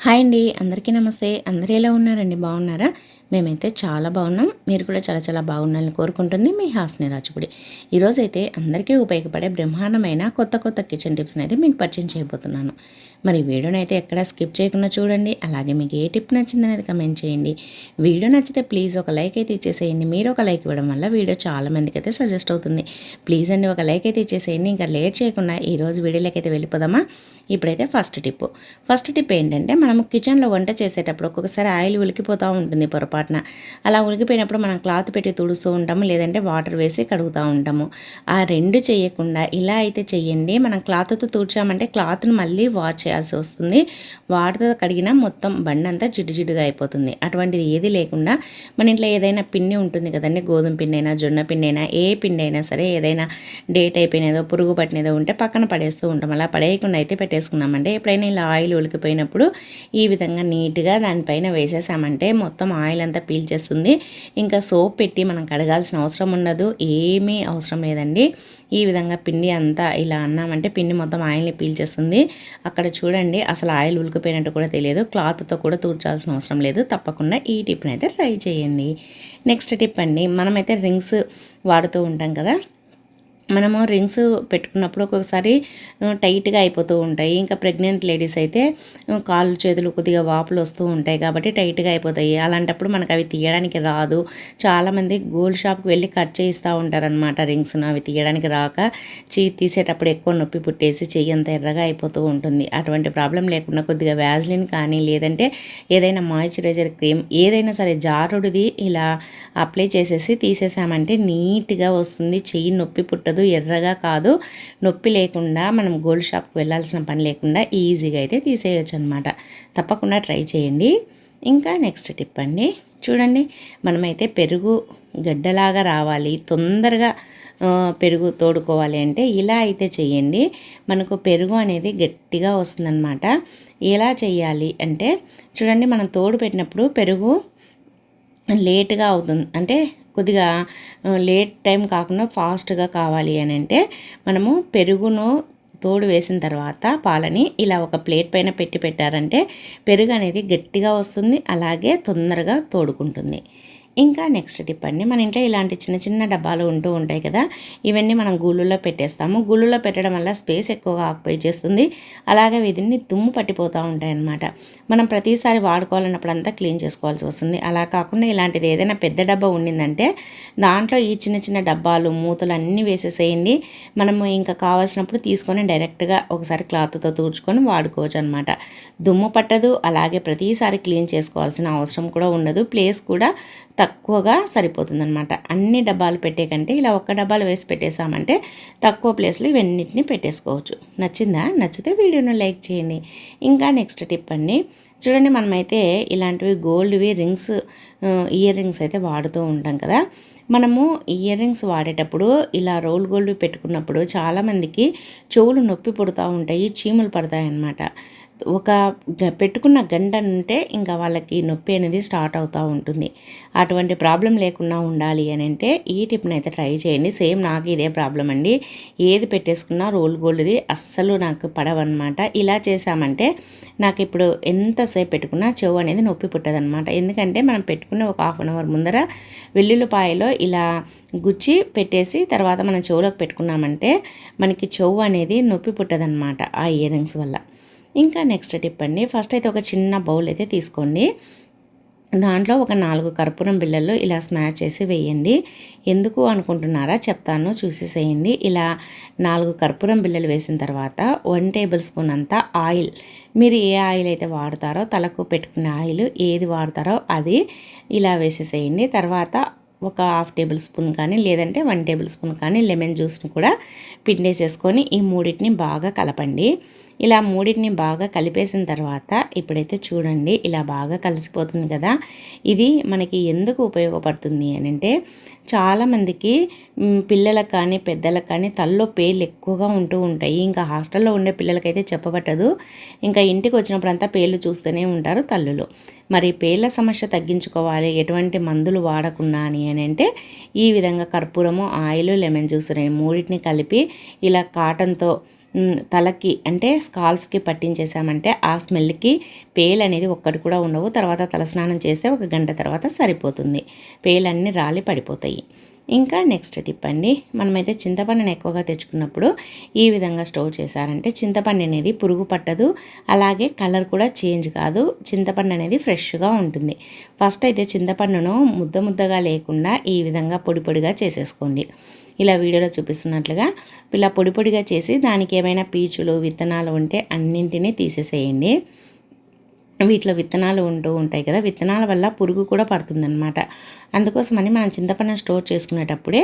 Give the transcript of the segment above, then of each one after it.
Hi అండి, అందరికీ నమస్తే. అందరూ ఎలా ఉన్నారండి? బాగున్నారా? మేమైతే చాలా బాగున్నాం. మీరు కూడా చాలా చాలా బాగున్నారని కోరుకుంటుంది మీ హాస్ని రాజుపుడి. ఈరోజైతే అందరికీ ఉపయోగపడే బ్రహ్మాండమైన కొత్త కొత్త కిచెన్ టిప్స్ని అయితే మీకు పరిచయం చేయబోతున్నాను. మరి వీడియోని అయితే ఎక్కడ స్కిప్ చేయకుండా చూడండి. అలాగే మీకు ఏ టిప్ నచ్చిందనేది కమెంట్ చేయండి. వీడియో నచ్చితే ప్లీజ్ ఒక లైక్ అయితే ఇచ్చేసేయండి. మీరు ఒక లైక్ ఇవ్వడం వల్ల వీడియో చాలా మందికి అయితే సజెస్ట్ అవుతుంది. ప్లీజ్ అండి, ఒక లైక్ అయితే ఇచ్చేసేయండి. ఇంకా లేట్ చేయకుండా ఈరోజు వీడియోలోకి అయితే వెళ్ళిపోదామా? ఇప్పుడైతే ఫస్ట్ టిప్ ఏంటంటే, మనము కిచెన్లో వంట చేసేటప్పుడు ఒక్కొక్కసారి ఆయిల్ ఉలికిపోతూ ఉంటుంది పొరపాటున. అలా ఉలికిపోయినప్పుడు మనం క్లాత్ పెట్టి తుడుస్తూ ఉంటాము, లేదంటే వాటర్ వేసి కడుగుతూ ఉంటాము. ఆ రెండు చేయకుండా ఇలా అయితే చెయ్యండి. మనం క్లాత్తో తుడిచామంటే క్లాత్ను మళ్ళీ వాష్ చేయాల్సి వస్తుంది. వాటర్తో కడిగినా మొత్తం బండి అంతా జిడ్డుగా అయిపోతుంది. అటువంటిది ఏది లేకుండా మన ఇంట్లో ఏదైనా పిండి ఉంటుంది కదండి, గోధుమ పిండి అయినా జొన్న పిండి అయినా ఏ పిండి అయినా సరే, ఏదైనా డేట్ అయిపోయినదో పురుగు పట్టినదో ఉంటే పక్కన పడేస్తూ ఉంటాం. అలా పడేయకుండా అయితే పెట్టేసుకున్నామంటే ఎప్పుడైనా ఇలా ఆయిల్ ఉలికిపోయినప్పుడు ఈ విధంగా నీట్గా దానిపైన వేసేసామంటే మొత్తం ఆయిల్ అంతా పీల్చేస్తుంది. ఇంకా సోప్ పెట్టి మనం కడగాల్సిన అవసరం ఉండదు, ఏమీ అవసరం లేదండి. ఈ విధంగా పిండి అంతా ఇలా అన్నామంటే పిండి మొత్తం ఆయిల్ని పీల్చేస్తుంది. అక్కడ చూడండి, అసలు ఆయిల్ ఉలికిపోయినట్టు కూడా తెలియదు. క్లాత్తో కూడా తూడ్చాల్సిన అవసరం లేదు. తప్పకుండా ఈ టిప్ని అయితే ట్రై చేయండి. నెక్స్ట్ టిప్ అండి, మనమైతే రింగ్స్ వాడుతూ ఉంటాం కదా. మనము రింగ్స్ పెట్టుకున్నప్పుడు ఒక్కొక్కసారి టైట్గా అయిపోతూ ఉంటాయి. ఇంకా ప్రెగ్నెంట్ లేడీస్ అయితే కాళ్ళు చేతులు కొద్దిగా వాపులు వస్తూ ఉంటాయి కాబట్టి టైట్గా అయిపోతాయి. అలాంటప్పుడు మనకు అవి తీయడానికి రాదు. చాలామంది గోల్డ్ షాప్కి వెళ్ళి కట్ చేయిస్తూ ఉంటారనమాట రింగ్స్ను. అవి తీయడానికి రాక తీసేటప్పుడు ఎక్కువ నొప్పి పుట్టేసి చెయ్యి అంత ఎర్రగా అయిపోతూ ఉంటుంది. అటువంటి ప్రాబ్లం లేకుండా కొద్దిగా వ్యాజ్లిన్ కానీ, లేదంటే ఏదైనా మాయిశ్చరైజర్ క్రీమ్ ఏదైనా సరే జారుడిది ఇలా అప్లై చేసేసి తీసేసామంటే నీట్గా వస్తుంది. చెయ్యి నొప్పి పుట్టదు, ఎర్రగా కాదు, నొప్పి లేకుండా మనం గోల్డ్ షాప్కి వెళ్ళాల్సిన పని లేకుండా ఈజీగా అయితే తీసేయచ్చు అనమాట. తప్పకుండా ట్రై చేయండి. ఇంకా నెక్స్ట్ టిప్ అండి, చూడండి, మనమైతే పెరుగు గడ్డలాగా రావాలి, తొందరగా పెరుగు తోడుకోవాలి అంటే ఇలా అయితే చేయండి. మనకు పెరుగు అనేది గట్టిగా వస్తుందన్నమాట. ఎలా చేయాలి అంటే, చూడండి, మనం తోడు పెట్టినప్పుడు పెరుగు లేట్గా అవుతుంది, అంటే కొద్దిగా లేట్ టైం కాకుండా ఫాస్ట్గా కావాలి అని అంటే మనము పెరుగును తోడు వేసిన తర్వాత పాలని ఇలా ఒక ప్లేట్ పైన పెట్టారంటే పెరుగు అనేది గట్టిగా వస్తుంది, అలాగే తొందరగా తోడుకుంటుంది. ఇంకా నెక్స్ట్ టిప్ అండి, మన ఇంట్లో ఇలాంటి చిన్న చిన్న డబ్బాలు ఉంటూ ఉంటాయి కదా. ఇవన్నీ మనం గూళ్ళులో పెట్టేస్తాము. గూళ్ళులో పెట్టడం వల్ల స్పేస్ ఎక్కువగా ఆక్యుపై చేస్తుంది. అలాగే వీటిని దుమ్ము పట్టిపోతూ ఉంటాయి అన్నమాట. మనం ప్రతిసారి వాడుకోవాలన్నప్పుడు అంతా క్లీన్ చేసుకోవాల్సి వస్తుంది. అలా కాకుండా ఇలాంటిది ఏదైనా పెద్ద డబ్బా ఉండిందంటే దాంట్లో ఈ చిన్న చిన్న డబ్బాలు మూతలు అన్నీ వేసేసేయండి. మనము ఇంకా కావాల్సినప్పుడు తీసుకొని డైరెక్ట్గా ఒకసారి క్లాత్తో తుడుచుకొని వాడుకోవచ్చు అనమాట. దుమ్ము పట్టదు, అలాగే ప్రతిసారి క్లీన్ చేసుకోవాల్సిన అవసరం కూడా ఉండదు. ప్లేస్ కూడా తక్కువగా సరిపోతుందన్నమాట. అన్ని డబ్బాలు పెట్టే కంటే ఇలా ఒక్క డబ్బాలు వేసి పెట్టేసామంటే తక్కువ ప్లేస్లో ఇవన్నిటిని పెట్టేసుకోవచ్చు. నచ్చితే వీడియోను లైక్ చేయండి. ఇంకా నెక్స్ట్ టిప్ అండి, చూడండి, మనమైతే ఇలాంటివి గోల్డ్వి రింగ్స్, ఇయర్ రింగ్స్ అయితే వాడుతూ ఉంటాం కదా. మనము ఇయర్ రింగ్స్ వాడేటప్పుడు ఇలా రోల్ గోల్డ్ పెట్టుకున్నప్పుడు చాలామందికి చెవులు నొప్పి పుడుతూ ఉంటాయి, చీములు పడతాయి అన్నమాట. ఒక పెట్టుకున్న గంట అంటే ఇంకా వాళ్ళకి నొప్పి అనేది స్టార్ట్ అవుతూ ఉంటుంది. అటువంటి ప్రాబ్లం లేకుండా ఉండాలి అని అంటే ఈ టిప్ని అయితే ట్రై చేయండి. సేమ్ నాకు ఇదే ప్రాబ్లం అండి. ఏది పెట్టేసుకున్నా రోల్ గోల్డ్ది అస్సలు నాకు పడవన్నమాట. ఇలా చేసామంటే నాకు ఇప్పుడు ఎంతసేపు పెట్టుకున్నా చెవు అనేది నొప్పి పుట్టదనమాట. ఎందుకంటే మనం పెట్టుకున్న ఒక హాఫ్ అన్ అవర్ ముందర వెల్లుల్లిపాయలో ఇలా గుచ్చి పెట్టేసి తర్వాత మనం చెవులోకి పెట్టుకున్నామంటే మనకి చెవు అనేది నొప్పి పుట్టదనమాట ఆ ఇయర్ రింగ్స్ వల్ల. ఇంకా నెక్స్ట్ టిప్ అండి, ఫస్ట్ అయితే ఒక చిన్న బౌల్ అయితే తీసుకోండి. దాంట్లో ఒక 4 కర్పూరం బిళ్ళలు ఇలా స్మాష్ చేసి వేయండి. ఎందుకు అనుకుంటున్నారా, చెప్తాను, చూసేసేయండి. ఇలా 4 కర్పూరం బిళ్ళలు వేసిన తర్వాత 1 టేబుల్ స్పూన్ అంతా ఆయిల్, మీరు ఏ ఆయిల్ అయితే వాడతారో, తలకు పెట్టుకునే ఆయిల్ ఏది వాడతారో అది ఇలా వేసేసేయండి. తర్వాత ఒక హాఫ్ టేబుల్ స్పూన్ కానీ, లేదంటే 1 టేబుల్ స్పూన్ కానీ లెమన్ జ్యూస్ని కూడా పిండేసేసుకొని ఈ మూడింటిని బాగా కలపండి. ఇలా మూడింటిని బాగా కలిపేసిన తర్వాత ఇప్పుడైతే చూడండి, ఇలా బాగా కలిసిపోతుంది కదా. ఇది మనకి ఎందుకు ఉపయోగపడుతుంది అని అంటే, చాలామందికి పిల్లలకు కానీ పెద్దలకు కానీ తలలో పేర్లు ఎక్కువగా ఉంటూ ఉంటాయి. ఇంకా హాస్టల్లో ఉండే పిల్లలకైతే చెప్పబట్టదు. ఇంకా ఇంటికి వచ్చినప్పుడంతా పేర్లు చూస్తూనే ఉంటారు తల్లులు. మరి పేర్ల సమస్య తగ్గించుకోవాలి ఎటువంటి మందులు వాడకుండా అని అంటే ఈ విధంగా కర్పూరము, ఆయిల్, లెమన్ జ్యూస్ మూడింటిని కలిపి ఇలా కాటన్తో తలకి అంటే స్కాల్ఫ్కి పట్టించేసామంటే ఆ స్మెల్కి పేలు అనేది ఒక్కటి కూడా ఉండవు. తర్వాత తలస్నానం చేస్తే 1 గంట తర్వాత సరిపోతుంది. పేలన్నీ రాలి పడిపోతాయి. ఇంకా నెక్స్ట్ టిప్ అండి, మనమైతే చింతపండుని ఎక్కువగా తెచ్చుకున్నప్పుడు ఈ విధంగా స్టోర్ చేశారంటే చింతపండు అనేది పురుగు పట్టదు, అలాగే కలర్ కూడా చేంజ్ కాదు. చింతపండు అనేది ఫ్రెష్గా ఉంటుంది. ఫస్ట్ అయితే చింతపండును ముద్దగా లేకుండా ఈ విధంగా పొడిగా చేసేసుకోండి. ఇలా వీడియోలో చూపిస్తున్నట్లుగా ఇలా పొడిగా చేసి దానికి ఏమైనా పీచులు విత్తనాలు ఉంటే అన్నింటినీ తీసేసేయండి. వీటిలో విత్తనాలు ఉంటాయి కదా, విత్తనాల వల్ల పురుగు కూడా పడుతుందన్నమాట. అందుకోసమని మనం చింతపండును స్టోర్ చేసుకునేటప్పుడే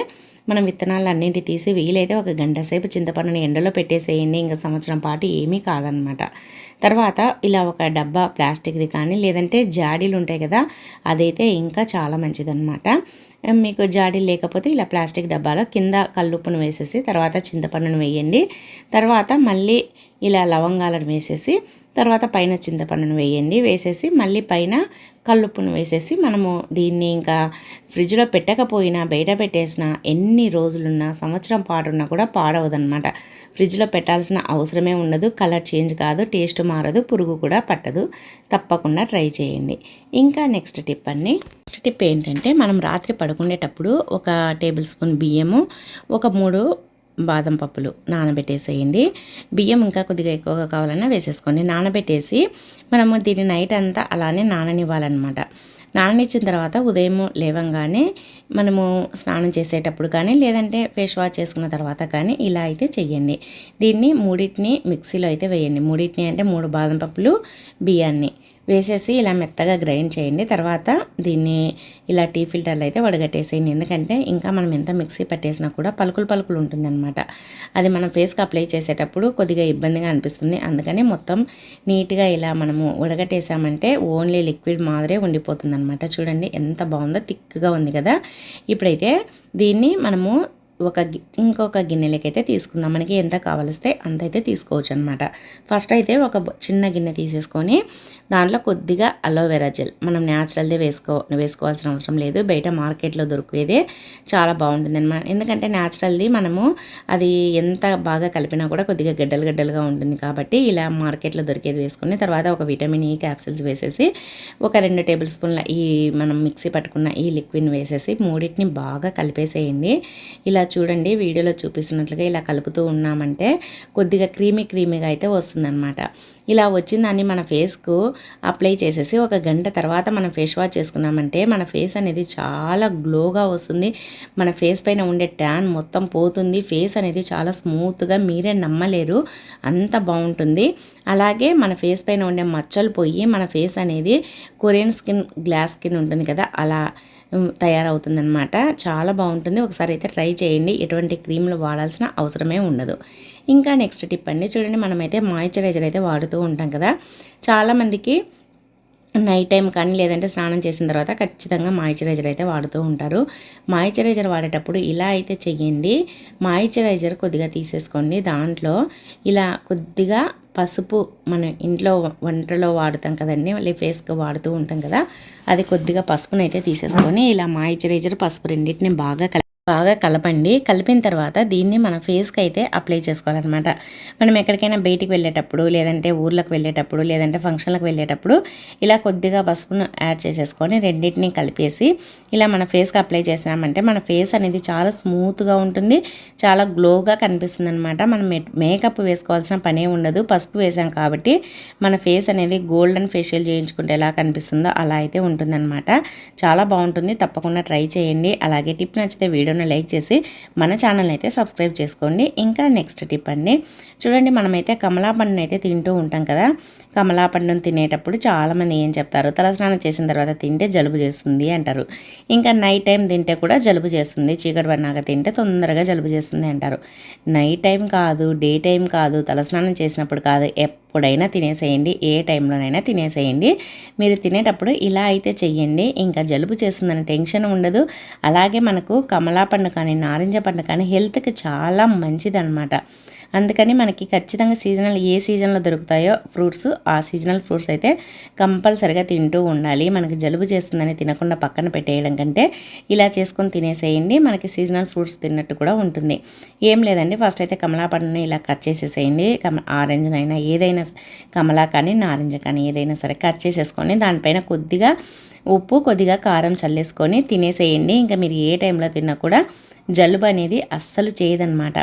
మనం విత్తనాలు అన్నింటి తీసి వీలైతే 1 గంట సేపు చింతపండుని ఎండలో పెట్టేసేయండి. ఇంకా సంవత్సరం పాటు ఏమీ కాదనమాట. తర్వాత ఇలా ఒక డబ్బా ప్లాస్టిక్ది కానీ లేదంటే జాడీలు ఉంటాయి కదా, అదైతే ఇంకా చాలా మంచిదన్నమాట. మీకు జాడీలు లేకపోతే ఇలా ప్లాస్టిక్ డబ్బాలో కింద కల్లుప్పును వేసేసి తర్వాత చింతపండును వేయండి. తర్వాత మళ్ళీ ఇలా లవంగాలను వేసేసి తర్వాత పైన చింతపండును వేయండి. వేసేసి మళ్ళీ పైన కల్లుప్పును వేసేసి మనము దీన్ని ఇంకా ఫ్రిడ్జ్లో పెట్టకపోయినా బయట పెట్టేసినా ఎన్ని రోజులున్నా సంవత్సరం పాటున్నా కూడా పాడవదనమాట. ఫ్రిడ్జ్లో పెట్టాల్సిన అవసరమే ఉండదు. కలర్ చేంజ్ కాదు, టేస్ట్ మారదు, పురుగు కూడా పట్టదు. తప్పకుండా ట్రై చేయండి. ఇంకా నెక్స్ట్ టిప్ ఏంటంటే మనం రాత్రి పడుకునేటప్పుడు 1 టేబుల్ స్పూన్ బియ్యము, ఒక 3 బాదం పప్పులు నానబెట్టేసేయండి. బియ్యం ఇంకా కొద్దిగా ఎక్కువగా కావాలన్నా వేసేసుకోండి. నానబెట్టేసి మనము దీన్ని నైట్ అంతా అలానే నాననివ్వాలన్నమాట. నాననిచ్చిన తర్వాత ఉదయం లేవంగానే మనము స్నానం చేసేటప్పుడు కానీ లేదంటే ఫేస్ వాష్ చేసుకున్న తర్వాత కానీ ఇలా అయితే చెయ్యండి. దీన్ని 3 మిక్సీలో అయితే వేయండి. 3 అంటే 3 బాదం పప్పులు, బియ్యాన్ని వేసేసి ఇలా మెత్తగా గ్రైండ్ చేయండి. తర్వాత దీన్ని ఇలా టీ ఫిల్టర్లో అయితే వడగట్టేసేయండి. ఎందుకంటే ఇంకా మనం ఎంత మిక్సీ పట్టేసినా కూడా పలుకులు ఉంటుందన్నమాట. అది మనం ఫేస్కి అప్లై చేసేటప్పుడు కొద్దిగా ఇబ్బందిగా అనిపిస్తుంది. అందుకని మొత్తం నీట్గా ఇలా మనము వడగట్టేసామంటే ఓన్లీ లిక్విడ్ మాదిరే ఉండిపోతుంది అనమాట. చూడండి ఎంత బాగుందో, థిక్గా ఉంది కదా. ఇప్పుడైతే దీన్ని మనము ఇంకొక గిన్నెలకైతే తీసుకుందాం. మనకి ఎంత కావలిస్తే అంత అయితే తీసుకోవచ్చు అనమాట. ఫస్ట్ అయితే ఒక చిన్న గిన్నె తీసేసుకొని దాంట్లో కొద్దిగా అలోవెరా జెల్, మనం న్యాచురల్దే వేసుకోవాల్సిన అవసరం లేదు. బయట మార్కెట్లో దొరికేదే చాలా బాగుంటుంది అనమాట. ఎందుకంటే న్యాచురల్ది మనము అది ఎంత బాగా కలిపినా కూడా కొద్దిగా గడ్డలుగా ఉంటుంది. కాబట్టి ఇలా మార్కెట్లో దొరికేది వేసుకుని తర్వాత ఒక విటమిన్ ఈ క్యాప్సిల్స్ వేసేసి ఒక 2 టేబుల్ స్పూన్ల ఈ మనం మిక్సీ పట్టుకున్న ఈ లిక్విడ్ని వేసేసి 3 బాగా కలిపేసేయండి. ఇలా చూడండి వీడియోలో చూపిస్తున్నట్లుగా ఇలా కలుపుతూ ఉన్నామంటే కొద్దిగా క్రీమీగా అయితే వస్తుందన్నమాట. ఇలా వచ్చిందాన్ని మన ఫేస్కు అప్లై చేసేసి 1 గంట తర్వాత మనం ఫేస్ వాష్ చేసుకున్నామంటే మన ఫేస్ అనేది చాలా గ్లోగా వస్తుంది. మన ఫేస్ పైన ఉండే ట్యాన్ మొత్తం పోతుంది. ఫేస్ అనేది చాలా స్మూత్గా, మీరే నమ్మలేరు అంత బాగుంటుంది. అలాగే మన ఫేస్ పైన ఉండే మచ్చలు పోయి మన ఫేస్ అనేది కొరియన్ స్కిన్, గ్లాస్ స్కిన్ ఉంటుంది కదా, అలా తయారవుతుందన్నమాట. చాలా బాగుంటుంది. ఒకసారి అయితే ట్రై చేయండి. ఎటువంటి క్రీమ్లు వాడాల్సిన అవసరమే ఉండదు. ఇంకా నెక్స్ట్ టిప్ అండి, చూడండి మనమైతే మాయిశ్చరైజర్ అయితే వాడుతూ ఉంటాం కదా. చాలామందికి నైట్ టైం కానీ లేదంటే స్నానం చేసిన తర్వాత ఖచ్చితంగా మాయిశ్చరైజర్ అయితే వాడుతూ ఉంటారు. మాయిశ్చరైజర్ వాడేటప్పుడు ఇలా అయితే చెయ్యండి. మాయిశ్చరైజర్ కొద్దిగా తీసేసుకోండి. దాంట్లో ఇలా కొద్దిగా పసుపు, మన ఇంట్లో వంటలో వాడుతాం కదండి, మళ్ళీ ఫేస్కి వాడుతూ ఉంటాం కదా, అది కొద్దిగా పసుపునైతే తీసేసుకొని ఇలా మాయిశ్చరైజర్, పసుపు రెండింటిని బాగా కలపండి. కలిపిన తర్వాత దీన్ని మన ఫేస్కి అయితే అప్లై చేసుకోవాలన్నమాట. మనం ఎక్కడికైనా బయటికి వెళ్ళేటప్పుడు లేదంటే ఊర్లకు వెళ్ళేటప్పుడు లేదంటే ఫంక్షన్లకు వెళ్ళేటప్పుడు ఇలా కొద్దిగా పసుపును యాడ్ చేసేసుకొని రెండింటిని కలిపేసి ఇలా మన ఫేస్కి అప్లై చేసామంటే మన ఫేస్ అనేది చాలా స్మూత్గా ఉంటుంది, చాలా గ్లోగా కనిపిస్తుంది అనమాట. మనం మేకప్ వేసుకోవాల్సిన పనే ఉండదు. పసుపు వేసాం కాబట్టి మన ఫేస్ అనేది గోల్డెన్ ఫేషియల్ చేయించుకుంటే ఎలా కనిపిస్తుందో అలా అయితే ఉంటుందన్నమాట. చాలా బాగుంటుంది. తప్పకుండా ట్రై చేయండి. అలాగే టిప్ నచ్చితే వీడియోని లైక్ చేసి మన ఛానల్ని అయితే సబ్స్క్రైబ్ చేసుకోండి. ఇంకా నెక్స్ట్ టిప్ అండి, చూడండి మనమైతే కమలా పండును అయితే తింటూ ఉంటాం కదా. కమలా పండును తినేటప్పుడు చాలామంది ఏం చెప్తారు, తలస్నానం చేసిన తర్వాత తింటే జలుబు చేస్తుంది అంటారు. ఇంకా నైట్ టైం తింటే కూడా జలుబు చేస్తుంది, చీకటి పడినాక తింటే తొందరగా జలుబు చేస్తుంది అంటారు. నైట్ టైం కాదు, డే టైం కాదు, తలస్నానం చేసినప్పుడు కాదు, ఎప్పుడైనా తినేసేయండి, ఏ టైంలోనైనా తినేసేయండి. మీరు తినేటప్పుడు ఇలా అయితే చెయ్యండి. ఇంకా జలుబు చేస్తుందని టెన్షన్ ఉండదు. అలాగే మనకు కమలా పండు కానీ నారింజ పండు కానీ హెల్త్కి చాలా మంచిదన్నమాట. అందుకని మనకి ఖచ్చితంగా సీజనల్ ఏ సీజన్లో దొరుకుతాయో ఫ్రూట్స్ ఆ సీజనల్ ఫ్రూట్స్ అయితే కంపల్సరిగా తింటూ ఉండాలి. మనకి జలుబు చేస్తుందని తినకుండా పక్కన పెట్టేయడం కంటే ఇలా చేసుకొని తినేసేయండి. మనకి సీజనల్ ఫ్రూట్స్ తిన్నట్టు కూడా ఉంటుంది. ఏం లేదండి, ఫస్ట్ అయితే కమలా పండుని ఇలా కట్ చేసేసేయండి. ఆరెంజ్నైనా ఏదైనా కమలా కానీ నారింజ కానీ ఏదైనా సరే కట్ చేసేసుకొని దానిపైన కొద్దిగా ఉప్పు కొద్దిగా కారం చల్లేసుకొని తినేసేయండి. ఇంకా మీరు ఏ టైంలో తిన్నా కూడా జలుబు అనేది అస్సలు చేయదన్నమాట.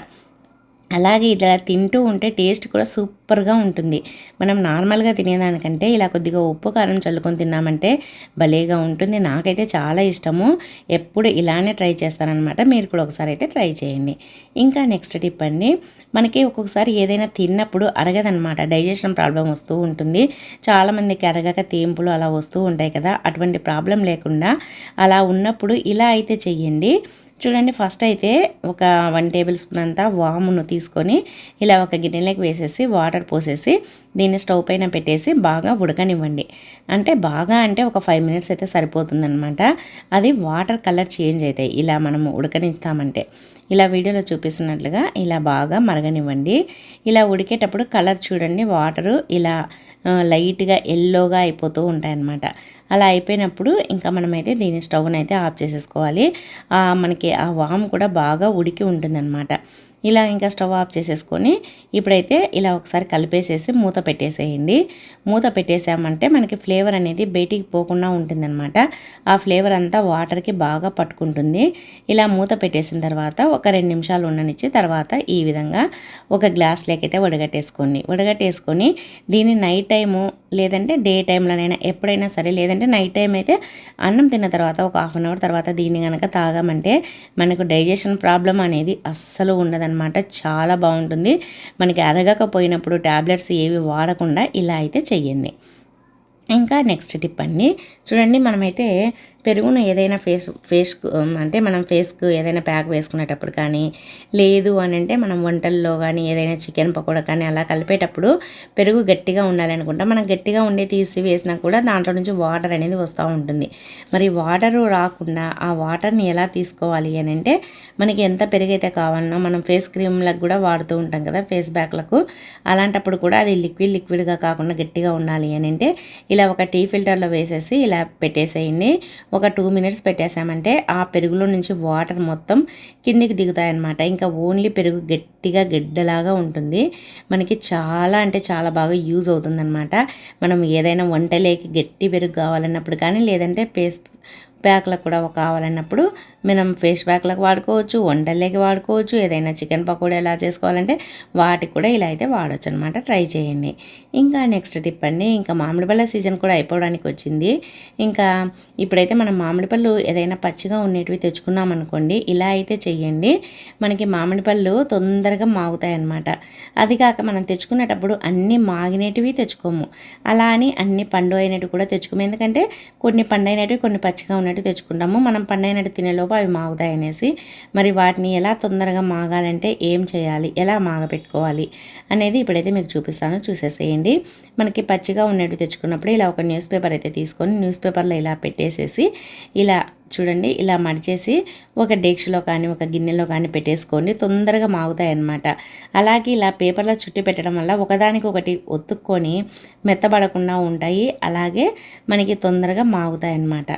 అలాగే ఇలా తింటూ ఉంటే టేస్ట్ కూడా సూపర్గా ఉంటుంది. మనం నార్మల్గా తినేదానికంటే ఇలా కొద్దిగా ఉప్పు కారం చల్లుకొని తిన్నామంటే భలేగా ఉంటుంది. నాకైతే చాలా ఇష్టము, ఎప్పుడు ఇలానే ట్రై చేస్తానన్నమాట. మీరు కూడా ఒకసారి అయితే ట్రై చేయండి. ఇంకా నెక్స్ట్ టిప్ అండి, మనకి ఒక్కొక్కసారి ఏదైనా తిన్నప్పుడు అరగదనమాట, డైజెషన్ ప్రాబ్లం వస్తూ ఉంటుంది. చాలామందికి అరగక తేంపులు అలా వస్తూ ఉంటాయి కదా, అటువంటి ప్రాబ్లం లేకుండా అలా ఉన్నప్పుడు ఇలా అయితే చెయ్యండి. చూడండి, ఫస్ట్ అయితే ఒక 1 టేబుల్ స్పూన్ అంతా వామును తీసుకొని ఇలా ఒక గిన్నెలోకి వేసేసి వాటర్ పోసేసి దీన్ని స్టవ్ పైన పెట్టేసి బాగా ఉడకనివ్వండి. అంటే ఒక 5 మినిట్స్ అయితే సరిపోతుందన్నమాట. అది వాటర్ కలర్ చేంజ్ అవుతాయి ఇలా మనము ఉడకనిస్తామంటే. ఇలా వీడియోలో చూపిస్తున్నట్లుగా ఇలా బాగా మరగనివ్వండి. ఇలా ఉడికేటప్పుడు కలర్ చూడండి, వాటరు ఇలా లైట్గా ఎల్లోగా అయిపోతూ ఉంటాయన్నమాట. అలా అయిపోయినప్పుడు ఇంకా మనమైతే దీని స్టవ్ని అయితే ఆఫ్ చేసేసుకోవాలి. మనకి ఆ వాము కూడా బాగా ఉడికి ఉంటుందన్నమాట. ఇలా ఇంకా స్టవ్ ఆఫ్ చేసేసుకొని ఇప్పుడైతే ఇలా ఒకసారి కలిపేసేసి మూత పెట్టేసేయండి. మూత పెట్టేసామంటే మనకి ఫ్లేవర్ అనేది బయటికి పోకుండా ఉంటుందన్నమాట. ఆ ఫ్లేవర్ అంతా వాటర్కి బాగా పట్టుకుంటుంది. ఇలా మూత పెట్టేసిన తర్వాత ఒక 2 నిమిషాలు ఉండనిచ్చి తర్వాత ఈ విధంగా ఒక గ్లాస్లోకి అయితే వడగట్టేసుకొని దీన్ని నైట్ టైము లేదంటే డే టైంలోనైనా ఎప్పుడైనా సరే, లేదంటే నైట్ టైం అయితే అన్నం తిన్న తర్వాత ఒక 1/2 అవర్ తర్వాత దీన్ని కనుక తాగామంటే మనకు డైజెషన్ ప్రాబ్లం అనేది అస్సలు ఉండదన్నమాట. చాలా బాగుంటుంది. మనకి అరగకపోయినప్పుడు ట్యాబ్లెట్స్ ఏవి వాడకుండా ఇలా అయితే చెయ్యండి. ఇంకా నెక్స్ట్ టిప్ అండి, చూడండి, మనమైతే పెరుగును ఏదైనా ఫేస్కు అంటే మనం ఫేస్కు ఏదైనా ప్యాక్ వేసుకునేటప్పుడు కానీ, లేదు అని అంటే మనం వంటల్లో కానీ ఏదైనా చికెన్ పకోడా కానీ అలా కలిపేటప్పుడు పెరుగు గట్టిగా ఉండాలనుకుంటా. మనం గట్టిగా ఉండి తీసి వేసినా కూడా దాంట్లో నుంచి వాటర్ అనేది వస్తూ ఉంటుంది. మరి వాటరు రాకుండా ఆ వాటర్ని ఎలా తీసుకోవాలి అని అంటే, మనకి ఎంత పెరుగు అయితే కావాలన్నా మనం ఫేస్ క్రీమ్లకు కూడా వాడుతూ ఉంటాం కదా, ఫేస్ ప్యాక్లకు. అలాంటప్పుడు కూడా అది లిక్విడ్గా కాకుండా గట్టిగా ఉండాలి అని అంటే ఇలా ఒక టీ ఫిల్టర్లో వేసేసి ఇలా పెట్టేసేయండి. ఒక 2 మినిట్స్ పెట్టేసామంటే ఆ పెరుగులో నుంచి వాటర్ మొత్తం కిందికి దిగుతాయన్నమాట. ఇంకా ఓన్లీ పెరుగు గట్టిగా గడ్డలాగా ఉంటుంది. మనకి చాలా అంటే చాలా బాగా యూజ్ అవుతుందన్నమాట. మనం ఏదైనా వంటలేకి గట్టి పెరుగు కావాలన్నప్పుడు కానీ, లేదంటే ప్యాక్లకు కూడా కావాలన్నప్పుడు మనం ఫేస్ ప్యాక్లకు వాడుకోవచ్చు, వంటల్లోకి వాడుకోవచ్చు. ఏదైనా చికెన్ పకోడా ఎలా చేసుకోవాలంటే వాటికి కూడా ఇలా అయితే వాడచ్చు అనమాట. ట్రై చేయండి. ఇంకా నెక్స్ట్ టిప్ అండి, ఇంకా మామిడి పళ్ళ సీజన్ కూడా అయిపోవడానికి వచ్చింది. ఇంకా ఇప్పుడైతే మనం మామిడి పళ్ళు ఏదైనా పచ్చిగా ఉండేటివి తెచ్చుకున్నాం అనుకోండి, ఇలా అయితే చెయ్యండి. మనకి మామిడి పళ్ళు తొందరగా మాగుతాయి అన్నమాట. అది కాక మనం తెచ్చుకునేటప్పుడు అన్నీ మాగినేటివి తెచ్చుకోము, అలా అని అన్ని పండు అయినట్టు కూడా తెచ్చుకోము. ఎందుకంటే కొన్ని పండు అయినట్టు కొన్ని పచ్చిగా ఉన్నట్టు తెచ్చుకుంటాము. మనం పండైనట్టు తినేలోపు అవి మాగుతాయి అనేసి. మరి వాటిని ఎలా తొందరగా మాగాలంటే ఏం చేయాలి, ఎలా మాగపెట్టుకోవాలి అనేది ఇప్పుడైతే మీకు చూపిస్తాను, చూసేసేయండి. మనకి పచ్చిగా ఉన్నట్టు తెచ్చుకున్నప్పుడు ఇలా ఒక న్యూస్ పేపర్ అయితే తీసుకొని న్యూస్ పేపర్లో ఇలా పెట్టేసేసి ఇలా చూడండి, ఇలా మడిచేసి ఒక డేక్షలో కానీ ఒక గిన్నెలో కానీ పెట్టేసుకోండి, తొందరగా మాగుతాయి అన్నమాట. అలాగే ఇలా పేపర్లో చుట్టి పెట్టడం వల్ల ఒకదానికొకటి ఒత్తుక్కొని మెత్తబడకుండా ఉంటాయి. అలాగే మనకి తొందరగా మాగుతాయి అన్నమాట.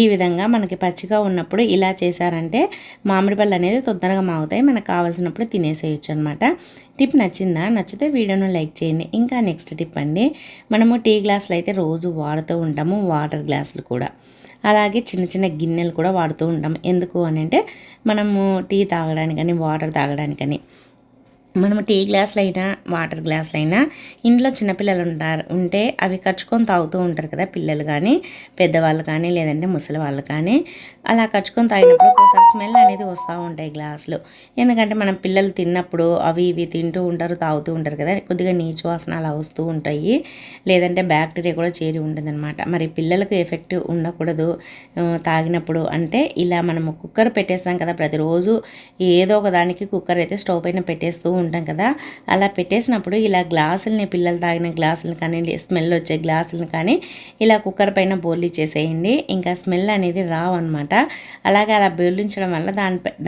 ఈ విధంగా మనకి పచ్చిగా ఉన్నప్పుడు ఇలా చేశారంటే మామిడి పళ్ళు అనేది తొందరగా మాగుతాయి. మనకు కావాల్సినప్పుడు తినేసేయచ్చు అనమాట. టిప్ నచ్చిందా? నచ్చితే వీడియోను లైక్ చేయండి. ఇంకా నెక్స్ట్ టిప్ అండి, మనము టీ గ్లాసులు అయితే రోజు వాడుతూ ఉంటాము, వాటర్ గ్లాసులు కూడా అలాగే చిన్న చిన్న గిన్నెలు కూడా వాడుతూ ఉంటాం. ఎందుకు అని అంటే మనము టీ తాగడానికని, వాటర్ తాగడానికని. మనము టీ గ్లాసులైనా వాటర్ గ్లాసులైనా ఇంట్లో చిన్నపిల్లలు ఉంటే అవి కచ్చుకొని తాగుతూ ఉంటారు కదా, పిల్లలు కానీ పెద్దవాళ్ళు కానీ లేదంటే ముసలి వాళ్ళు కానీ. అలా కచ్చుకొని తాగినప్పుడు ఒకసారి స్మెల్ అనేది వస్తూ ఉంటాయి గ్లాసులు. ఎందుకంటే మనం పిల్లలు తిన్నప్పుడు అవి ఇవి తింటూ ఉంటారు, తాగుతూ ఉంటారు కదా, కొద్దిగా నీచు వాసన అలా వస్తూ ఉంటాయి, లేదంటే బ్యాక్టీరియా కూడా చేరి ఉంటుందన్నమాట. మరి పిల్లలకు ఎఫెక్ట్ ఉండకూడదు తాగినప్పుడు అంటే ఇలా మనము కుక్కర్ పెట్టేస్తాం కదా, ప్రతిరోజు ఏదో ఒక దానికి కుక్కర్ అయితే స్టవ్ పైన పెట్టేస్తూ ఉంటాం కదా. అలా పెట్టేసినప్పుడు ఇలా గ్లాసులని, పిల్లలు తాగిన గ్లాసులను కానీ స్మెల్ వచ్చే గ్లాసులను కానీ ఇలా కుక్కర్ పైన బోర్లీ చేసేయండి. ఇంకా స్మెల్ అనేది రావన్నమాట. అనమాట. అలాగే అలా బోర్లించడం వల్ల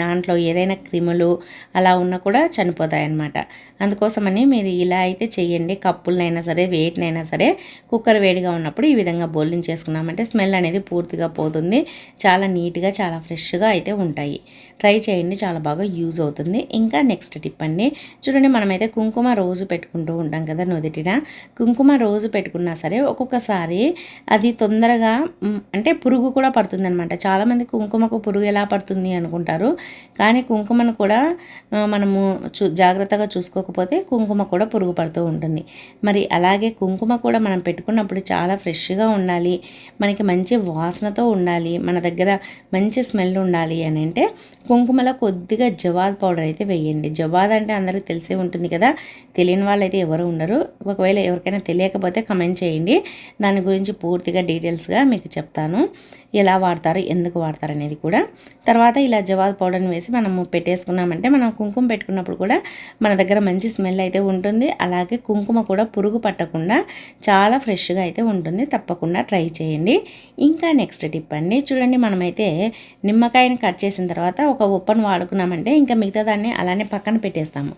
దాంట్లో ఏదైనా క్రిములు అలా ఉన్నా కూడా చనిపోతాయి అన్నమాట. అందుకోసమని మీరు ఇలా అయితే చేయండి. కప్పులనైనా సరే వేటినైనా సరే కుక్కర్ వేడిగా ఉన్నప్పుడు ఈ విధంగా బోర్లించేసుకున్నామంటే స్మెల్ అనేది పూర్తిగా పోతుంది. చాలా నీట్గా చాలా ఫ్రెష్గా అయితే ఉంటాయి. ట్రై చేయండి, చాలా బాగా యూజ్ అవుతుంది. ఇంకా నెక్స్ట్ టిప్ అండి, చూడండి మనమైతే కుంకుమ రోజు పెట్టుకుంటూ ఉంటాం కదా నుదిటిన. కుంకుమ రోజు పెట్టుకున్నా సరే ఒక్కొక్కసారి అది తొందరగా అంటే పురుగు కూడా పడుతుంది అనమాట. చాలామంది కుంకుమకు పురుగు ఎలా పడుతుంది అనుకుంటారు, కానీ కుంకుమను కూడా మనము జాగ్రత్తగా చూసుకోకపోతే కుంకుమ కూడా పురుగు పడుతూ ఉంటుంది. మరి అలాగే కుంకుమ కూడా మనం పెట్టుకున్నప్పుడు చాలా ఫ్రెష్గా ఉండాలి, మనకి మంచి వాసనతో ఉండాలి, మన దగ్గర మంచి స్మెల్ ఉండాలి అని అంటే కుంకుమలో కొద్దిగా జవాద్ పౌడర్ అయితే వేయండి. జవాద్ అంటే అందరికీ తెలిసే ఉంటుంది కదా, తెలియని వాళ్ళు అయితే ఎవరు ఉండరు. ఒకవేళ ఎవరికైనా తెలియకపోతే కమెంట్ చేయండి, దాని గురించి పూర్తిగా డీటెయిల్స్గా మీకు చెప్తాను, ఎలా వాడతారు ఎందుకు వాడతారు అనేది కూడా. తర్వాత ఇలా జవాద్ పౌడర్ని వేసి మనము పెట్టేసుకున్నామంటే మనం కుంకుమ పెట్టుకున్నప్పుడు కూడా మన దగ్గర మంచి స్మెల్ అయితే ఉంటుంది. అలాగే కుంకుమ కూడా పురుగు పట్టకుండా చాలా ఫ్రెష్గా అయితే ఉంటుంది. తప్పకుండా ట్రై చేయండి. ఇంకా నెక్స్ట్ టిప్ అండి, చూడండి మనమైతే నిమ్మకాయని కట్ చేసిన తర్వాత ఒక ఉప్పను వాడుకున్నామంటే ఇంకా మిగతా దాన్ని అలానే పక్కన పెట్టేస్తాము.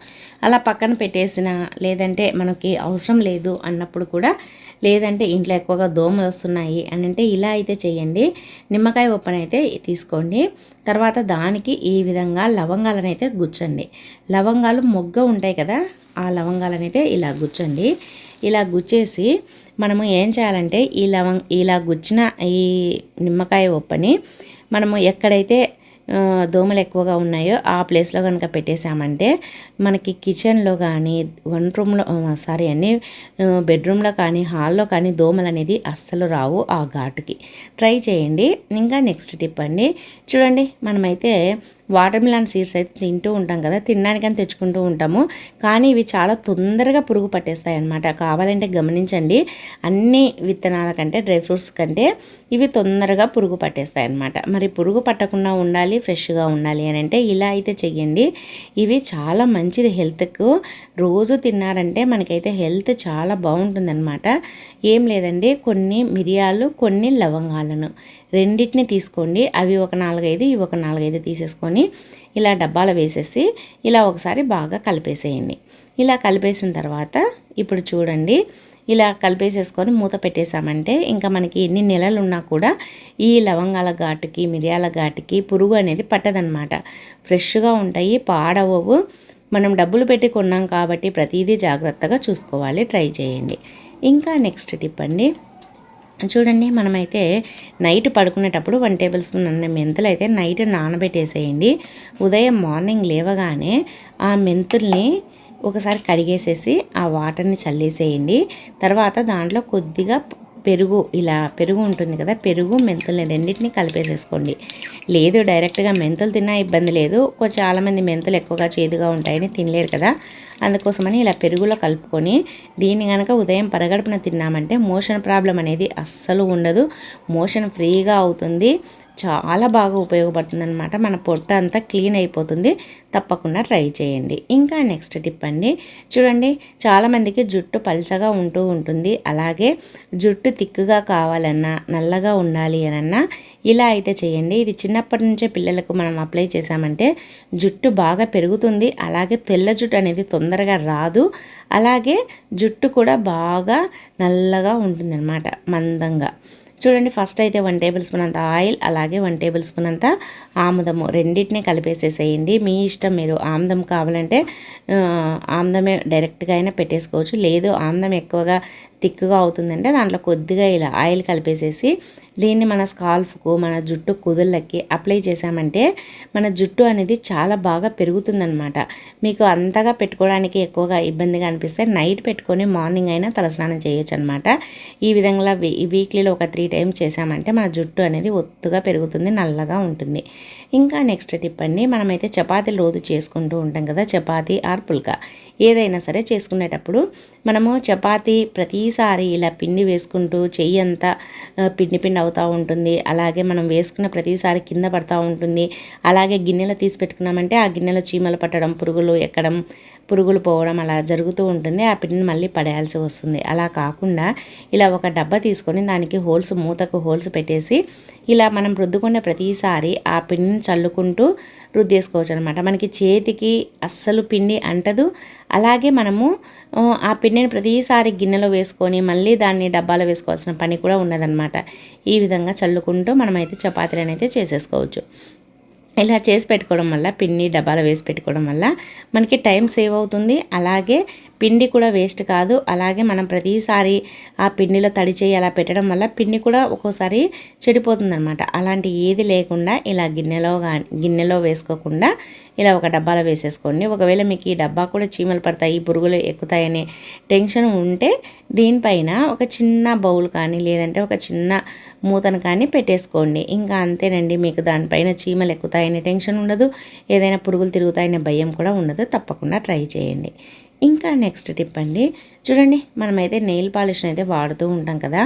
అలా పక్కన పెట్టేసిన లేదంటే మనకి అవసరం లేదు అన్నప్పుడు కూడా, లేదంటే ఇంట్లో ఎక్కువగా దోమలు వస్తున్నాయి అని అంటే ఇలా అయితే చేయండి. నిమ్మకాయ ఉప్పని అయితే తీసుకోండి. తర్వాత దానికి ఈ విధంగా లవంగాలను అయితే గుచ్చండి. లవంగాలు మొగ్గ ఉంటాయి కదా, ఆ లవంగాలను అయితే ఇలా గుచ్చండి. ఇలా గుచ్చేసి మనము ఏం చేయాలంటే ఇలా గుచ్చిన ఈ నిమ్మకాయ ఉప్పని మనము ఎక్కడైతే దోమలు ఎక్కువగా ఉన్నాయో ఆ ప్లేస్లో కనుక పెట్టేశామంటే మనకి కిచెన్లో కానీ బెడ్రూమ్లో కానీ హాల్లో కానీ దోమలు అనేది అస్సలు రావు ఆ ఘాటుకి. ట్రై చేయండి. ఇంకా నెక్స్ట్ టిప్ అండి, చూడండి మనమైతే వాటర్ మిలన్ సీడ్స్ అయితే తింటూ ఉంటాం కదా, తినడానికని తెచ్చుకుంటూ ఉంటాము, కానీ ఇవి చాలా తొందరగా పురుగు పట్టేస్తాయి అన్నమాట. కావాలంటే గమనించండి, అన్ని విత్తనాల కంటే డ్రై ఫ్రూట్స్ కంటే ఇవి తొందరగా పురుగు పట్టేస్తాయి అన్నమాట. మరి పురుగు పట్టకుండా ఉండాలి, ఫ్రెష్గా ఉండాలి అని అంటే ఇలా అయితే చెయ్యండి. ఇవి చాలా మంచిది హెల్త్కు. రోజు తిన్నారంటే మనకైతే హెల్త్ చాలా బాగుంటుందన్నమాట. ఏం లేదండి, కొన్ని మిరియాలు కొన్ని లవంగాలను రెండింటిని తీసుకోండి. అవి ఒక 4-5 ఇవి ఒక 4-5 తీసేసుకొని ఇలా డబ్బాలో వేసేసి ఇలా ఒకసారి బాగా కలిపేసేయండి. ఇలా కలిపేసిన తర్వాత ఇప్పుడు చూడండి, ఇలా కలిపేసేసుకొని మూత పెట్టేసామంటే ఇంకా మనకి ఎన్ని నెలలు ఉన్నా కూడా ఈ లవంగాల ఘాటుకి మిరియాల ఘాటుకి పురుగు అనేది పట్టదనమాట. ఫ్రెష్గా ఉంటాయి, పాడవవు. మనం డబ్బులు పెట్టి కొన్నాం కాబట్టి ప్రతిదీ జాగ్రత్తగా చూసుకోవాలి. ట్రై చేయండి. ఇంకా నెక్స్ట్ టిప్ అండి, చూడండి మనమైతే నైట్ పడుకునేటప్పుడు 1 టేబుల్ స్పూన్ అన్న మెంతులు అయితే నైట్ నానబెట్టేసేయండి. ఉదయం మార్నింగ్ లేవగానే ఆ మెంతుల్ని ఒకసారి కడిగేసేసి ఆ వాటర్ని చల్లేసేయండి. తర్వాత దాంట్లో కొద్దిగా పెరుగు ఉంటుంది కదా, పెరుగు మెంతుల్ని రెండింటిని కలిపేసేసుకోండి. లేదు డైరెక్ట్గా మెంతులు తిన్నా ఇబ్బంది లేదు, చాలామంది మెంతులు ఎక్కువగా చేదుగా ఉంటాయని తినలేరు కదా, అందుకోసమని ఇలా పెరుగులో కలుపుకొని దీన్ని కనుక ఉదయం పరగడుపున తిన్నామంటే మోషన్ ప్రాబ్లం అనేది అస్సలు ఉండదు. మోషన్ ఫ్రీగా అవుతుంది. చాలా బాగా ఉపయోగపడుతుంది అనమాట. మన పొట్ట అంతా క్లీన్ అయిపోతుంది. తప్పకుండా ట్రై చేయండి. ఇంకా నెక్స్ట్ టిప్ అండి, చూడండి చాలామందికి జుట్టు పల్చగా ఉంటూ ఉంటుంది, అలాగే జుట్టు తిక్కుగా కావాలన్నా నల్లగా ఉండాలి అనన్నా ఇలా అయితే చేయండి. ఇది చిన్నప్పటి నుంచే పిల్లలకు మనం అప్లై చేసామంటే జుట్టు బాగా పెరుగుతుంది. అలాగే తెల్ల జుట్టు అనేది తొందరగా రాదు. అలాగే జుట్టు కూడా బాగా నల్లగా ఉంటుందన్నమాట, మందంగా. చూడండి ఫస్ట్ అయితే 1 టేబుల్ స్పూన్ అంత ఆయిల్, అలాగే 1 టేబుల్ స్పూన్ అంత ఆముదము రెండింటినీ కలిపేసేసేయండి. మీ ఇష్టం, మీరు ఆముదం కావాలంటే ఆముదమే డైరెక్ట్గా అయినా పెట్టేసుకోవచ్చు. లేదు ఆముదం ఎక్కువగా థిక్గా అవుతుందంటే దాంట్లో కొద్దిగా ఇలా ఆయిల్ కలిపేసేసి దీన్ని మన స్కాల్ఫ్కు మన జుట్టు కుదుళ్ళకి అప్లై చేసామంటే మన జుట్టు అనేది చాలా బాగా పెరుగుతుందన్నమాట. మీకు అంతగా పెట్టుకోవడానికి ఎక్కువగా ఇబ్బందిగా అనిపిస్తే నైట్ పెట్టుకొని మార్నింగ్ అయినా తలస్నానం చేయొచ్చు అనమాట. ఈ విధంగా వీక్లీలో ఒక 3 టైమ్స్ చేసామంటే మన జుట్టు అనేది ఒత్తుగా పెరుగుతుంది, నల్లగా ఉంటుంది. ఇంకా నెక్స్ట్ టిప్ అండి, మనమైతే చపాతీలు రోజు చేసుకుంటూ ఉంటాం కదా, చపాతీ ఆర్ పుల్కా ఏదైనా సరే చేసుకునేటప్పుడు మనము చపాతీ ప్రతిసారి ఇలా పిండి వేసుకుంటూ చెయ్యి అంతా పిండి అవుతూ ఉంటుంది. అలాగే మనం వేసుకున్న ప్రతిసారి కింద పడుతూ ఉంటుంది. అలాగే గిన్నెలో తీసి పెట్టుకున్నామంటే ఆ గిన్నెలో చీమలు పట్టడం, పురుగులు ఎక్కడం, పురుగులు పోవడం అలా జరుగుతూ ఉంటుంది. ఆ పిండిని మళ్ళీ పడేయాల్సి వస్తుంది. అలా కాకుండా ఇలా ఒక డబ్బా తీసుకొని దానికి మూతకు హోల్స్ పెట్టేసి ఇలా మనం రుద్దుకునే ప్రతిసారి ఆ పిండిని చల్లుకుంటూ రుద్దేసుకోవచ్చు అనమాట. మనకి చేతికి అస్సలు పిండి అంటదు. అలాగే మనము ఆ పిండిని ప్రతిసారి గిన్నెలో వేసుకొని మళ్ళీ దాన్ని డబ్బాలో వేసుకోవాల్సిన పని కూడా ఉండదన్నమాట. ఈ విధంగా చల్లుకుంటూ మనమైతే చపాతీలను అయితే చేసేసుకోవచ్చు. ఇలా చేసి పెట్టుకోవడం వల్ల పిండి డబ్బాలో వేసి పెట్టుకోవడం వల్ల మనకి టైం సేవ్ అవుతుంది. అలాగే పిండి కూడా వేస్ట్ కాదు. అలాగే మనం ప్రతిసారి ఆ పిండిలో తడి చేయి అలా పెట్టడం వల్ల పిండి కూడా ఒక్కోసారి చెడిపోతుందన్నమాట. అలాంటి ఏది లేకుండా ఇలా గిన్నెలో వేసుకోకుండా ఇలా ఒక డబ్బాలో వేసేసుకోండి. ఒకవేళ మీకు ఈ డబ్బా కూడా చీమలు పడతాయి, పురుగులు ఎక్కుతాయనే టెన్షన్ ఉంటే దీనిపైన ఒక చిన్న బౌల్ కానీ లేదంటే ఒక చిన్న మూతను కానీ పెట్టేసుకోండి. ఇంకా అంతేనండి, మీకు దానిపైన చీమలు ఎక్కుతాయనే టెన్షన్ ఉండదు, ఏదైనా పురుగులు తిరుగుతాయనే భయం కూడా ఉండదు. తప్పకుండా ట్రై చేయండి. ఇంకా నెక్స్ట్ టిప్ అండి, చూడండి మనమైతే నెయిల్ పాలిష్ని అయితే వాడుతూ ఉంటాం కదా.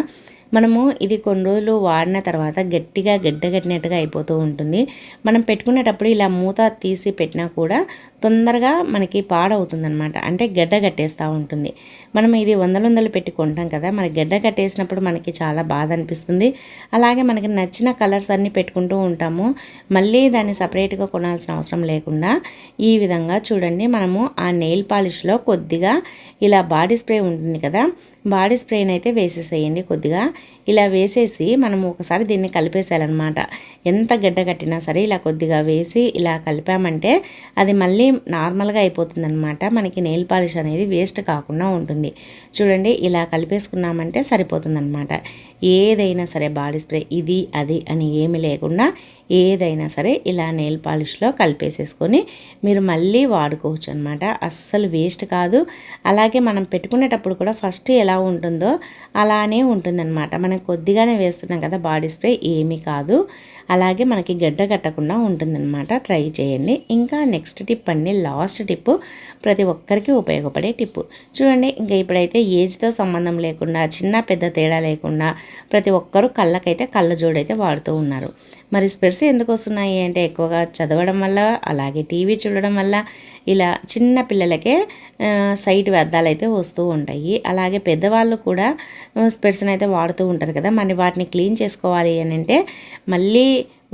మనము ఇది కొన్ని రోజులు వాడిన తర్వాత గట్టిగా గడ్డగట్టినట్టుగా అయిపోతూ ఉంటుంది. మనం పెట్టుకునేటప్పుడు ఇలా మూత తీసి పెట్టినా కూడా తొందరగా మనకి పాడవుతుందన్నమాట. అంటే గడ్డ కట్టేస్తూ ఉంటుంది. మనం ఇది వందలు పెట్టుకుంటాం కదా, మనకి గడ్డ కట్టేసినప్పుడు మనకి చాలా బాధ అనిపిస్తుంది. అలాగే మనకి నచ్చిన కలర్స్ అన్నీ పెట్టుకుంటూ ఉంటాము. మళ్ళీ దాన్ని సపరేట్గా కొనాల్సిన అవసరం లేకుండా ఈ విధంగా చూడండి, మనము ఆ నెయిల్ పాలిష్లో కొద్దిగా ఇలా బాడీ స్ప్రే ఉంటుంది కదా, బాడీ స్ప్రేని అయితే వేసేసేయండి. కొద్దిగా ఇలా వేసేసి మనము ఒకసారి దీన్ని కలిపేసేయాలన్నమాట. ఎంత గడ్డ కట్టినా సరే ఇలా కొద్దిగా వేసి ఇలా కలిపామంటే అది మళ్ళీ నార్మల్గా అయిపోతుందన్నమాట. మనకి నెయిల్ పాలిష్ అనేది వేస్ట్ కాకుండా ఉంటుంది. చూడండి ఇలా కలిపేసుకున్నామంటే సరిపోతుందన్నమాట. ఏదైనా సరే బాడీ స్ప్రే ఇది అది అని ఏమి లేకుండా ఏదైనా సరే ఇలా నెయిల్ పాలిష్లో కలిపేసేసుకొని మీరు మళ్ళీ వాడుకోవచ్చు అనమాట. అస్సలు వేస్ట్ కాదు. అలాగే మనం పెట్టుకునేటప్పుడు కూడా ఫస్ట్ ఎలా ఉంటుందో అలానే ఉంటుందన్నమాట. మనం కొద్దిగానే వేస్తున్నాం కదా బాడీ స్ప్రే, ఏమీ కాదు. అలాగే మనకి గడ్డ కట్టకుండా ఉంటుందన్నమాట. ట్రై చేయండి. ఇంకా నెక్స్ట్ టిప్ అండి, లాస్ట్ టిప్పు, ప్రతి ఒక్కరికి ఉపయోగపడే టిప్పు. చూడండి, ఇంకా ఇప్పుడైతే ఏజ్తో సంబంధం లేకుండా చిన్న పెద్ద తేడా లేకుండా ప్రతి ఒక్కరూ కళ్ళకైతే కళ్ళజోడైతే వాడుతూ ఉన్నారు. మరి స్పెట్స్ ఎందుకు వస్తున్నాయి అంటే ఎక్కువగా చదవడం వల్ల, అలాగే టీవీ చూడడం వల్ల ఇలా చిన్న పిల్లలకే సైట్ వ్యర్థాలు అయితే వస్తూ ఉంటాయి. అలాగే పెద్దవాళ్ళు కూడా స్పెట్స్ని అయితే వాడుతూ ఉంటారు కదా. మరి వాటిని క్లీన్ చేసుకోవాలి అని అంటే మళ్ళీ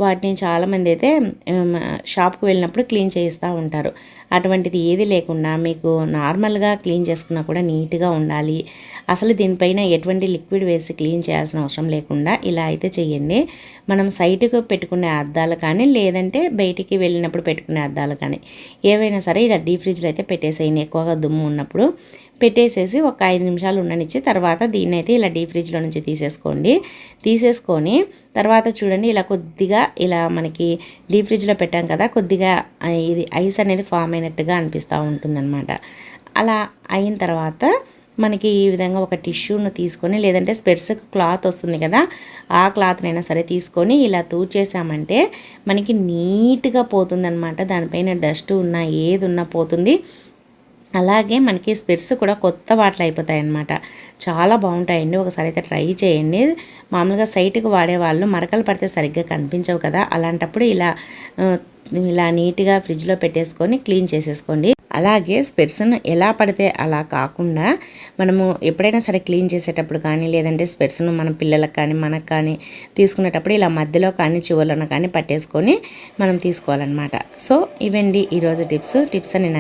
వాటిని చాలామంది అయితే షాప్కి వెళ్ళినప్పుడు క్లీన్ చేయిస్తూ ఉంటారు. అటువంటిది ఏది లేకుండా మీకు నార్మల్గా క్లీన్ చేసుకున్నా కూడా నీట్గా ఉండాలి. అసలు దీనిపైన ఎటువంటి లిక్విడ్ వేసి క్లీన్ చేయాల్సిన అవసరం లేకుండా ఇలా అయితే చేయండి. మనం సైట్కు పెట్టుకునే అద్దాలు కానీ లేదంటే బయటికి వెళ్ళినప్పుడు పెట్టుకునే అద్దాలు కానీ ఏవైనా సరే ఇలా డీప్ ఫ్రిడ్జ్లో అయితే పెట్టేసేయండి. ఎక్కువగా దుమ్ము ఉన్నప్పుడు పెట్టేసేసి ఒక 5 నిమిషాలు ఉండనిచ్చి తర్వాత దీన్ని అయితే ఇలా డీప్ ఫ్రిడ్జ్లో నుంచి తీసేసుకొని తర్వాత చూడండి ఇలా కొద్దిగా ఇలా మనకి డీప్ ఫ్రిడ్జ్లో పెట్టాం కదా, కొద్దిగా ఇది ఐస్ అనేది ఫామ్ అయినట్టుగా అనిపిస్తూ ఉంటుందన్నమాట. అలా అయిన తర్వాత మనకి ఈ విధంగా ఒక టిష్యూను తీసుకొని లేదంటే స్పెట్స్కి క్లాత్ వస్తుంది కదా, ఆ క్లాత్నైనా సరే తీసుకొని ఇలా తూచేసామంటే మనకి నీట్గా పోతుందన్నమాట. దానిపైన డస్ట్ ఉన్నా ఏది ఉన్నా పోతుంది. అలాగే మనకి స్పెట్స్ కూడా కొత్త వాటిలో అయిపోతాయి అన్నమాట. చాలా బాగుంటాయండి. ఒకసారి అయితే ట్రై చేయండి. మామూలుగా సైట్కి వాడేవాళ్ళు మరకలు పడితే సరిగ్గా కనిపించవు కదా, అలాంటప్పుడు ఇలా నీట్గా ఫ్రిడ్జ్లో పెట్టేసుకొని క్లీన్ చేసేసుకోండి. అలాగే స్పెట్స్ను ఎలా పడితే అలా కాకుండా మనము ఎప్పుడైనా సరే క్లీన్ చేసేటప్పుడు కానీ లేదంటే స్పెట్స్ను మన పిల్లలకు కానీ మనకు కానీ తీసుకునేటప్పుడు ఇలా మధ్యలో కానీ చివర్లను కానీ పట్టేసుకొని మనం తీసుకోవాలన్నమాట. సో ఇవండి ఈరోజు టిప్స్ అని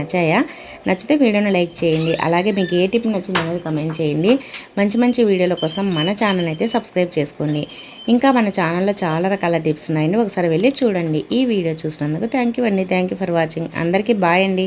నచ్చితే వీడియోని లైక్ చేయండి. అలాగే మీకు ఏ టిప్ నచ్చింది అనేది కమెంట్ చేయండి. మంచి వీడియోల కోసం మన ఛానల్ అయితే సబ్స్క్రైబ్ చేసుకోండి. ఇంకా మన ఛానల్లో చాలా రకాల టిప్స్ ఉన్నాయండి, ఒకసారి వెళ్ళి చూడండి. ఈ వీడియో చూసినందుకు థ్యాంక్ యూ అండి. Thank you for watching. అందరికీ బాయ్ అండి.